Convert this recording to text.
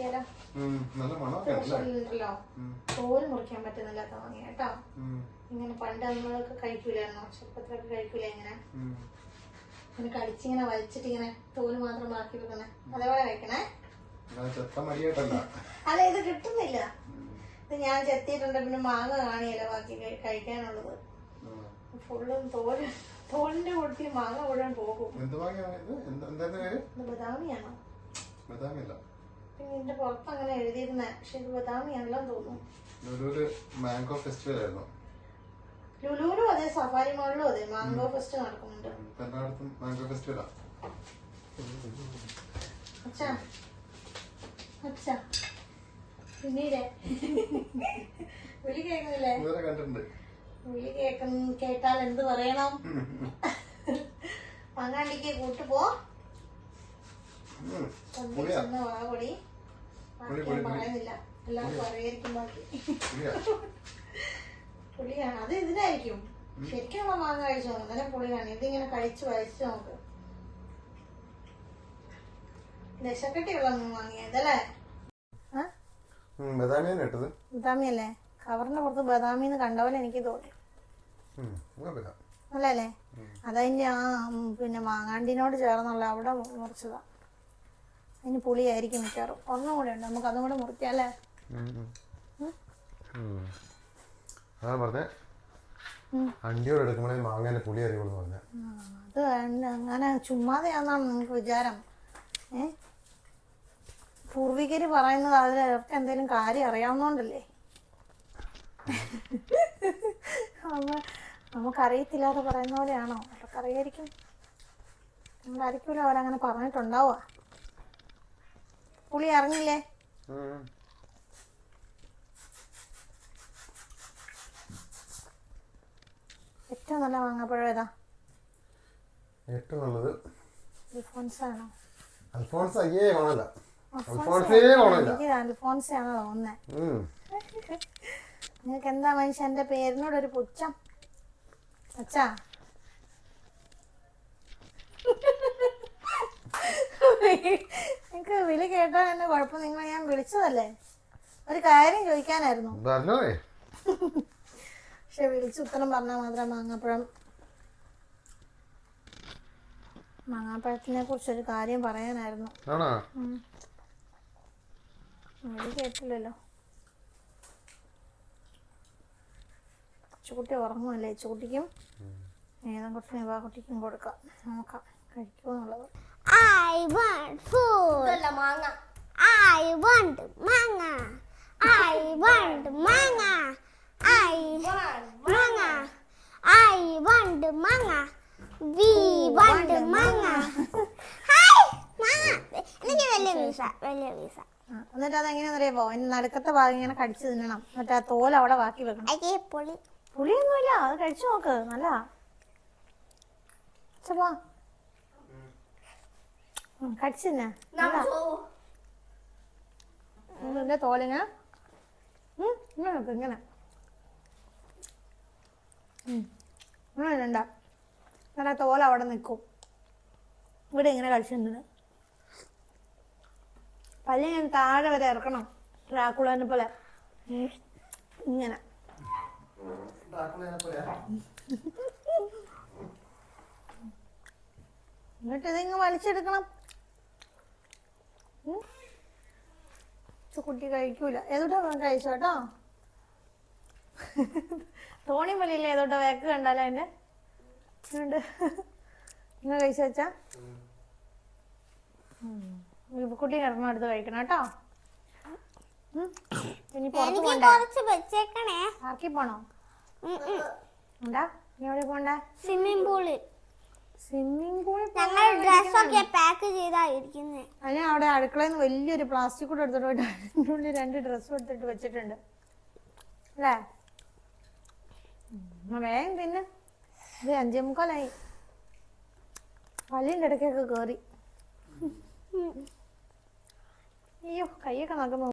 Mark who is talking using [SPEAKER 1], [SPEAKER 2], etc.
[SPEAKER 1] നോക്കിയാലോ? തോല് മുറിക്കാൻ പറ്റുന്നില്ലാത്ത മാങ്ങ കേട്ടോ. ഇങ്ങനെ പണ്ട് നമ്മളൊക്കെ കഴിക്കൂലായിരുന്നോ? ചെറുപ്പത്തിലൊക്കെ കഴിക്കൂല ഇങ്ങനെ കടിച്ചിങ്ങനെ വലിച്ചിട്ട് ഇങ്ങനെ തോല് മാത്രം ബാക്കി വെക്കണേ. അതേപോലെ കഴിക്കണേ. അല്ല, ഇത് കിട്ടുന്നില്ല. ഇത് ഞാൻ ചെത്തിയിട്ടുണ്ട്. പിന്നെ മാങ്ങ കാണിയല്ല ബാക്കി കഴിക്കാനുള്ളത്. ഫുള്ളും തോലിന്റെ കൂട്ടത്തിൽ മാങ്ങ മുഴുവൻ പോകും. ബദാമിയാണോ? പിന്നെ ഇതിന്റെ പുറത്ത് അങ്ങനെ എഴുതിയിരുന്ന, പക്ഷെ ഇത് ബദാമിയാണല്ലോ തോന്നുന്നു.
[SPEAKER 2] മാംഗോ ഫെസ്റ്റിവൽ ആയിരുന്നു.
[SPEAKER 1] ലുലുവിലും അതെ, സഫാരി മോളിലും അതെ മാംഗോ ഫെസ്റ്റ് നടക്കുന്നുണ്ട്.
[SPEAKER 2] മാംഗോ ഫെസ്റ്റിവലാ.
[SPEAKER 1] അച്ഛാ അച്ഛാ പിന്നീട് വിളി കേൾക്കുന്നില്ലേ? വിളി കേട്ടാൽ എന്ത് പറയണം? പങ്ങാണ്ടിക്ക് കൂട്ടുപോ വാകൊടി പറയുന്നില്ല. എല്ലാവർക്കും അറിയായിരിക്കും. ബാക്കി പുളിയാണ്. അത് ഇതിനായിരിക്കും. ശരിക്കുള്ള മാങ്ങ കഴിച്ചു നോക്കും. അന്നേരം പുളിയാണ്. ഇതിങ്ങനെ കഴിച്ചു വരച്ചു നോക്ക്. ദശക്കെട്ടിയുള്ള മാങ്ങിയതല്ലേ? ബദാമിയല്ലേ? കവറിന്റെ പുറത്ത് ബദാമിന്ന് കണ്ടപോലെ എനിക്ക് തോന്നി. അല്ലല്ലേ? അതതിന്റെ പിന്നെ മാങ്ങാണ്ടിനോട് ചേർന്നുള്ള അവിടെ മുറിച്ചതാ. അതിന് പുളിയായിരിക്കും മിക്കവാറും. ഒന്നും കൂടെ ഉണ്ട്. നമുക്ക് അതും കൂടെ മുറിക്കാല്ലേ? അത് അങ്ങനെ ചുമ്മാതെയാന്നാണ് നിങ്ങക്ക് വിചാരം. പൂർവികര് പറയുന്നത് അതിലവർക്ക് എന്തെങ്കിലും കാര്യം അറിയാവുന്നോണ്ടല്ലേ? നമുക്കറിയത്തില്ലാതെ പറയുന്ന പോലെയാണോ? അവർക്കറിയായിരിക്കും. നമ്മളായിരിക്കുമല്ലോ അവരങ്ങനെ പറഞ്ഞിട്ടുണ്ടാവുക. പുളി അറിഞ്ഞില്ലേ? ഏറ്റവും നല്ല മാങ്ങാപ്പഴം ഏതാ?
[SPEAKER 2] ഏറ്റവും നല്ലത്
[SPEAKER 1] അൽഫോൻസാണോ? എനിക്ക് അൽഫോൻസാണോ തോന്നുന്നേ. നിങ്ങക്ക് എന്താ മനുഷ്യ എന്റെ പേരിനോടൊരു പുച്ഛം? അച്ഛാ നിങ്ങക്ക് വിളി കേട്ടാൽ എന്നെ കുഴപ്പം. നിങ്ങൾ ഞാൻ വിളിച്ചതല്ലേ? ഒരു കാര്യം ചോദിക്കാനായിരുന്നു. പക്ഷെ വിളിച്ച് ഉത്തരം പറഞ്ഞാൽ മാത്രം മാങ്ങാപ്പഴത്തിനെ കുറിച്ചൊരു കാര്യം പറയാനായിരുന്നു. വിളി കേട്ടില്ലല്ലോ. കൊച്ചുകുട്ടി ഉറങ്ങുമല്ലേ? ചൂട്ടിക്കും ഏതും കുട്ടിയും ഇവാ കുട്ടിക്കും കൊടുക്കാം. നോക്കാം കഴിക്കുമെന്നുള്ളത്.
[SPEAKER 3] I want food.
[SPEAKER 1] മാങ്ങ.
[SPEAKER 3] I want manga. I want manga. I want manga. I want manga. We want manga. Hi, manga. എനിക്ക് വലിയ വീസ.
[SPEAKER 1] എന്നിട്ട് അതെങ്ങനെയാണെന്നറിയാമോ? നടുക്കത്തെ ഭാഗം ഇങ്ങനെ കടിച്ചു തിന്നണം. എന്നിട്ട് ആ തോൽ അവിടെ ബാക്കി വെക്കണം. പുളിയൊന്നുമില്ല. അത് കഴിച്ചു നോക്ക്. നല്ല കടിച്ചു തന്നെ. ഇതിന്റെ തോലിങ്ങനെ ഇങ്ങനെ വെക്കും. ഇങ്ങനെ ഇടണ്ട. എന്നിട്ട് തോൽ അവിടെ നിൽക്കും. ഇവിടെ ഇങ്ങനെ കഴിച്ചു തിന്നത്. പല്ല് ഞാൻ താഴെ വരെ ഇറക്കണം. ഡ്രാക്കുളനെ പോലെ ഇങ്ങനെ. എന്നിട്ട് ഇതിങ്ങ് വലിച്ചെടുക്കണം. കുട്ടി കഴിക്കൂല. ഏതോട്ടാ കഴിച്ചോട്ടോ. തോണി വലിയില്ല. ഏതോട്ടാ വേക്ക് കണ്ടാലോ എന്റെ നിങ്ങൾ കഴിച്ചു വെച്ചാ കുട്ടി കിടന്ന അടുത്ത് കഴിക്കണം കേട്ടോ. ഇനി പുറത്ത് പോണ്ടേ? പാർക്കിൽ പോണോ? എന്താ നീ എവിടെ പോണ്ടേ?
[SPEAKER 3] സ്വിമ്മിംഗ് പൂളിൽ.
[SPEAKER 1] അതിന് അവിടെ അടുക്കളയിൽ നിന്ന് വലിയൊരു പ്ലാസ്റ്റിക് കൂടെ എടുത്തിട്ട് പോയിട്ട് അതിൻ്റെ ഉള്ളിൽ 2 ഡ്രസ്സും എടുത്തിട്ട് വെച്ചിട്ടുണ്ട് അല്ലേ? വേഗം പിന്നെ ഇത് 5:45. പല്ലിൻ്റെ ഇടയ്ക്കൊക്കെ കയറി. അയ്യോ കൈയൊക്കെ നോക്കുന്നു.